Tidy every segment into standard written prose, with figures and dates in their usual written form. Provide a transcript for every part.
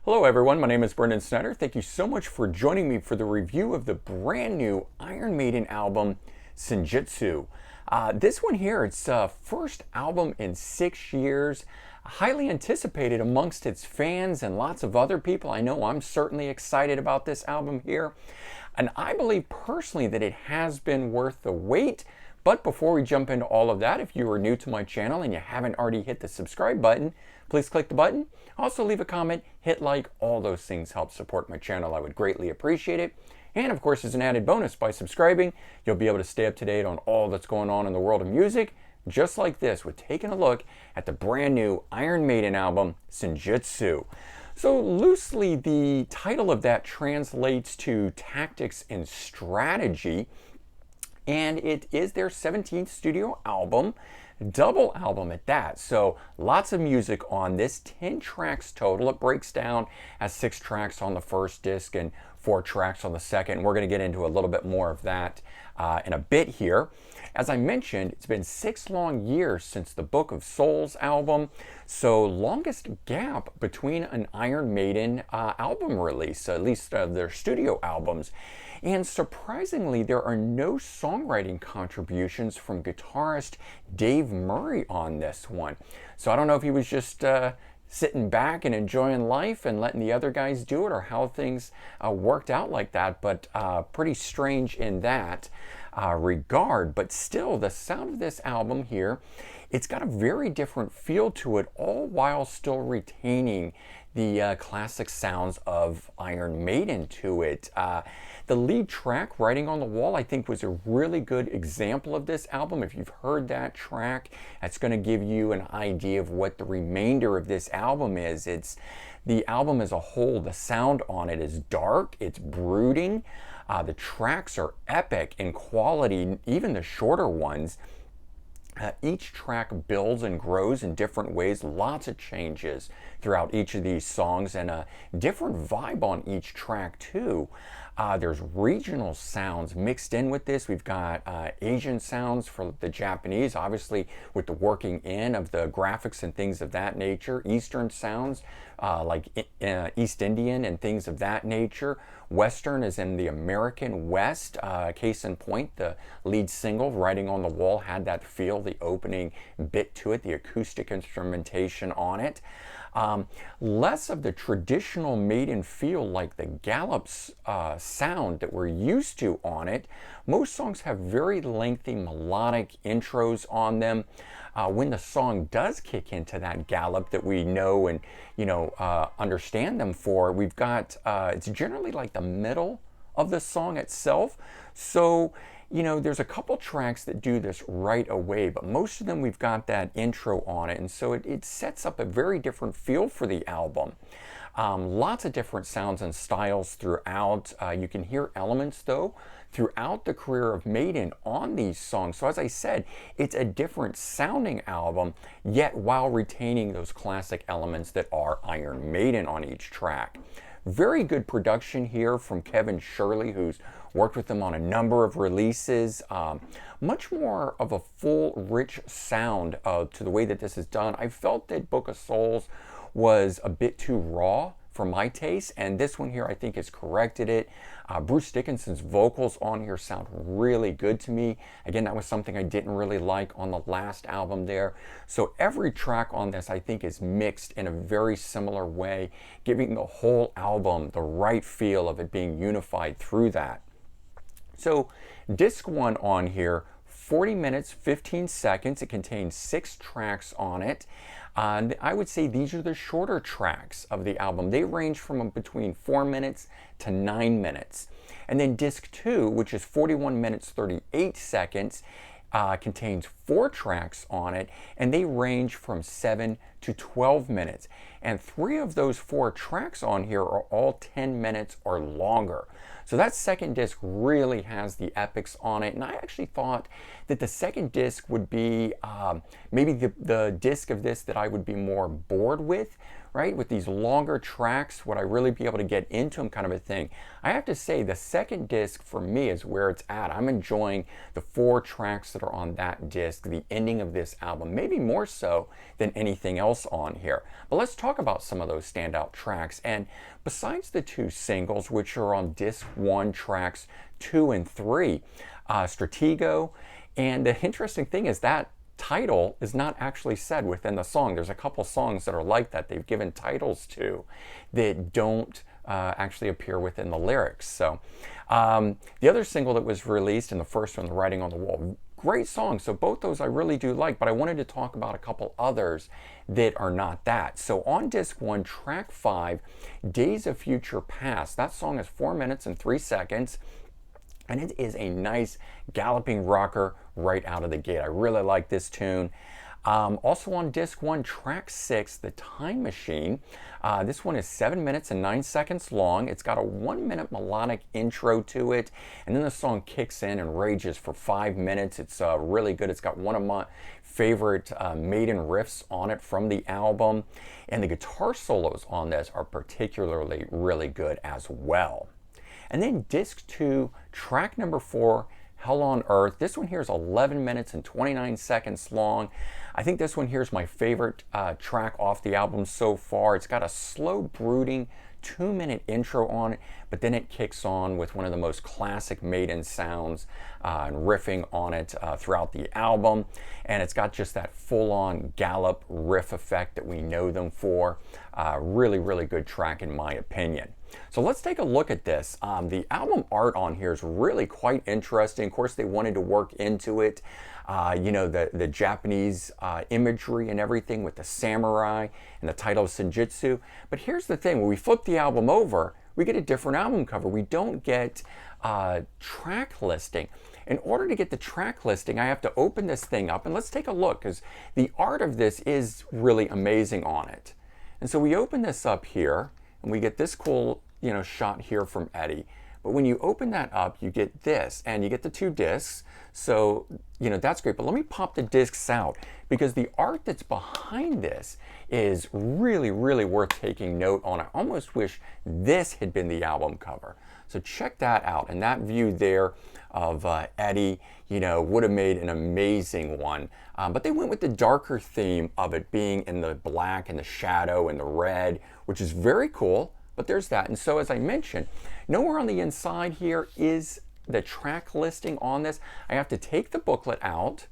Hello everyone, my name is Brendan Snyder. Thank you so much for joining me for the review of the brand new Iron Maiden album, Senjutsu. This one here, it's first album in 6 years, highly anticipated amongst its fans and lots of other people. I know I'm certainly excited about this album here, and I believe personally that it has been worth the wait. But before we jump into all of that, if you are new to my channel and you haven't already hit the subscribe button, please click the button. Also leave a comment, hit like, all those things help support my channel. I would greatly appreciate it. And of course, as an added bonus, by subscribing, you'll be able to stay up to date on all that's going on in the world of music, just like this, with taking a look at the brand new Iron Maiden album, Senjutsu. So loosely, the title of that translates to Tactics and Strategy, and it is their 17th studio album, double album at that. So lots of music on this, 10 tracks total. It breaks down as 6 tracks on the first disc and 4 tracks on the second. We're going to get into a little bit more of that in a bit here. As I mentioned, it's been 6 long years since the Book of Souls album, so longest gap between an Iron Maiden album release, at least their studio albums. And surprisingly, there are no songwriting contributions from guitarist Dave Murray on this one. So I don't know if he was just sitting back and enjoying life and letting the other guys do it, or how things worked out like that, but pretty strange in that regard. But still, the sound of this album here, it's got a very different feel to it, all while still retaining the classic sounds of Iron Maiden to it. The lead track, Writing on the Wall, I think was a really good example of this album. If you've heard that track, that's going to give you an idea of what the remainder of this album is. It's the album as a whole, the sound on it is dark, it's brooding. The tracks are epic in quality, even the shorter ones. Each track builds and grows in different ways, lots of changes throughout each of these songs, and a different vibe on each track too. There's regional sounds mixed in with this. We've got Asian sounds for the Japanese, obviously with the working in of the graphics and things of that nature. Eastern sounds like East Indian and things of that nature. Western is in the American West. Case in point, the lead single, Writing on the Wall, had that feel, the opening bit to it, the acoustic instrumentation on it. Less of the traditional Maiden feel, like the gallops sound that we're used to on it. Most songs have very lengthy melodic intros on them. When the song does kick into that gallop that we know and understand them for, we've got it's generally like the middle of the song itself. So there's a couple tracks that do this right away, but most of them we've got that intro on it, and so it sets up a very different feel for the album. Lots of different sounds and styles throughout. You can hear elements, though, throughout the career of Maiden on these songs. So as I said, it's a different sounding album, yet while retaining those classic elements that are Iron Maiden on each track. Very good production here from Kevin Shirley, who's worked with them on a number of releases. Much more of a full, rich sound to the way that this is done. I felt that Book of Souls was a bit too raw for my taste, and this one here I think has corrected it. Bruce Dickinson's vocals on here sound really good to me. Again, that was something I didn't really like on the last album there. So every track on this I think is mixed in a very similar way, giving the whole album the right feel of it being unified through that. So disc 1 on here, 40 minutes, 15 seconds. It contains 6 tracks on it. And I would say these are the shorter tracks of the album. They range from between 4 minutes to 9 minutes. And then disc 2, which is 41 minutes, 38 seconds, contains 4 tracks on it, and they range from 7 to 12 minutes. And 3 of those 4 tracks on here are all 10 minutes or longer. So that second disc really has the epics on it, and I actually thought that the second disc would be maybe the disc of this that I would be more bored with, right? With these longer tracks, would I really be able to get into them, kind of a thing? I have to say the second disc for me is where it's at. I'm enjoying the 4 tracks that are on that disc. disc, the ending of this album, maybe more so than anything else on here. But let's talk about some of those standout tracks. And besides the two singles, which are on disc 1, tracks 2 and 3, Stratego, and the interesting thing is that title is not actually said within the song. There's a couple songs that are like that they've given titles to that don't actually appear within the lyrics. So the other single that was released, and the first one, The Writing on the Wall, great song. So both those I really do like, but I wanted to talk about a couple others that are not that. So on disc 1, track 5, Days of Future Past, that song is 4 minutes and 3 seconds. And it is a nice galloping rocker right out of the gate. I really like this tune. Also on disc 1, track 6, The Time Machine. This one is 7 minutes and 9 seconds long. It's got a 1-minute melodic intro to it, and then the song kicks in and rages for 5 minutes. It's really good. It's got one of my favorite Maiden riffs on it from the album, and the guitar solos on this are particularly really good as well. And then disc 2, track number 4, Hell on Earth. This one here is 11 minutes and 29 seconds long. I think this one here is my favorite track off the album so far. It's got a slow, brooding 2-minute intro on it, but then it kicks on with one of the most classic Maiden sounds and riffing on it throughout the album. And it's got just that full-on gallop riff effect that we know them for. Really, really good track in my opinion. So let's take a look at this. The album art on here is really quite interesting. Of course, they wanted to work into it, you know, the Japanese imagery and everything with the samurai and the title of Senjutsu. But here's the thing, when we flip the album over, we get a different album cover. We don't get track listing. In order to get the track listing, I have to open this thing up, and let's take a look, because the art of this is really amazing on it. And so we open this up here, and we get this cool, you know, shot here from Eddie. But when you open that up, you get this, and you get the 2 discs. So, you know, that's great. But let me pop the discs out, because the art that's behind this is really, really worth taking note on. I almost wish this had been the album cover. So check that out. And that view there of Eddie, you know, would have made an amazing one. But they went with the darker theme of it being in the black and the shadow and the red, which is very cool. But there's that. And so, as I mentioned, nowhere on the inside here is the track listing on this. I have to take the booklet out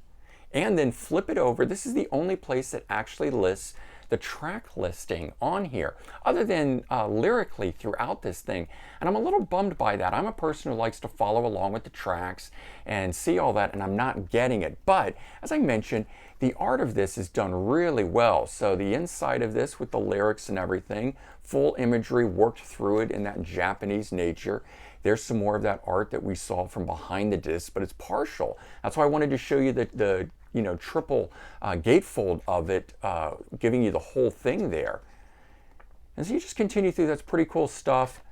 and then flip it over. This is the only place that actually lists the track listing on here, other than lyrically throughout this thing. And I'm a little bummed by that. I'm a person who likes to follow along with the tracks and see all that, and I'm not getting it. But as I mentioned, the art of this is done really well. So the inside of this with the lyrics and everything, full imagery worked through it in that Japanese nature. There's some more of that art that we saw from behind the disc, but it's partial. That's why I wanted to show you the you know, triple gatefold of it, giving you the whole thing there. And so you just continue through. That's pretty cool stuff.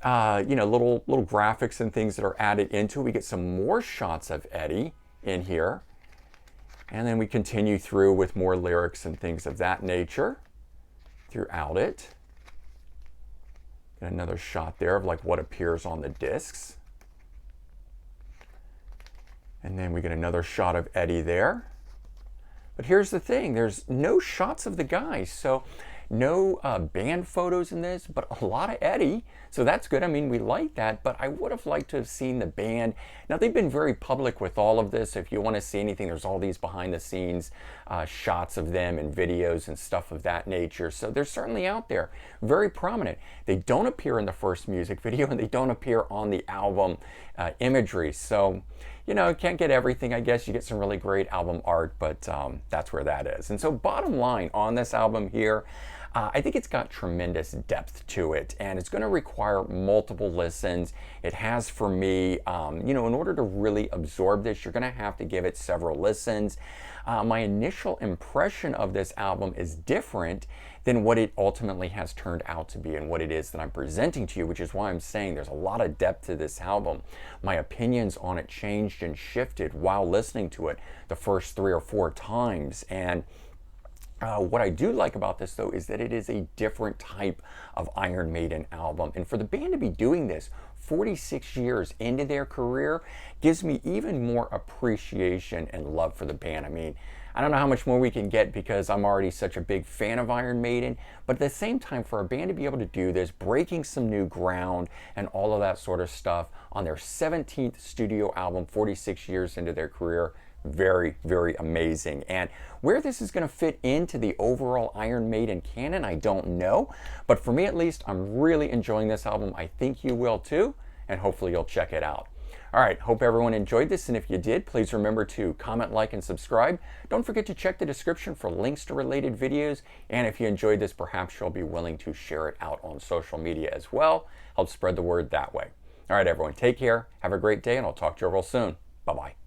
You know, little graphics and things that are added into it. We get some more shots of Eddie in here. And then we continue through with more lyrics and things of that nature throughout it. Get another shot there of like what appears on the discs. And then we get another shot of Eddie there. But here's the thing, there's no shots of the guys. So no band photos in this, but a lot of Eddie. So that's good. I mean, we like that, but I would have liked to have seen the band. Now, they've been very public with all of this. If you want to see anything, there's all these behind the scenes shots of them and videos and stuff of that nature. So they're certainly out there, very prominent. They don't appear in the first music video, and they don't appear on the album imagery. So, you know, can't get everything, I guess. You get some really great album art, but that's where that is. And so bottom line on this album here, I think it's got tremendous depth to it, and it's going to require multiple listens. It has for me. You know, in order to really absorb this, you're going to have to give it several listens. My initial impression of this album is different than what it ultimately has turned out to be and what it is that I'm presenting to you, which is why I'm saying there's a lot of depth to this album. My opinions on it changed and shifted while listening to it the first 3 or 4 times, and What I do like about this, though, is that it is a different type of Iron Maiden album. And for the band to be doing this 46 years into their career gives me even more appreciation and love for the band. I mean, I don't know how much more we can get because I'm already such a big fan of Iron Maiden, but at the same time, for a band to be able to do this, breaking some new ground and all of that sort of stuff on their 17th studio album, 46 years into their career, very, very amazing. And where this is going to fit into the overall Iron Maiden canon, I don't know. But for me at least, I'm really enjoying this album. I think you will too, and hopefully you'll check it out. All right, hope everyone enjoyed this, and if you did, please remember to comment, like, and subscribe. Don't forget to check the description for links to related videos, and if you enjoyed this, perhaps you'll be willing to share it out on social media as well. Help spread the word that way. All right, everyone, take care, have a great day, and I'll talk to you real soon. Bye-bye.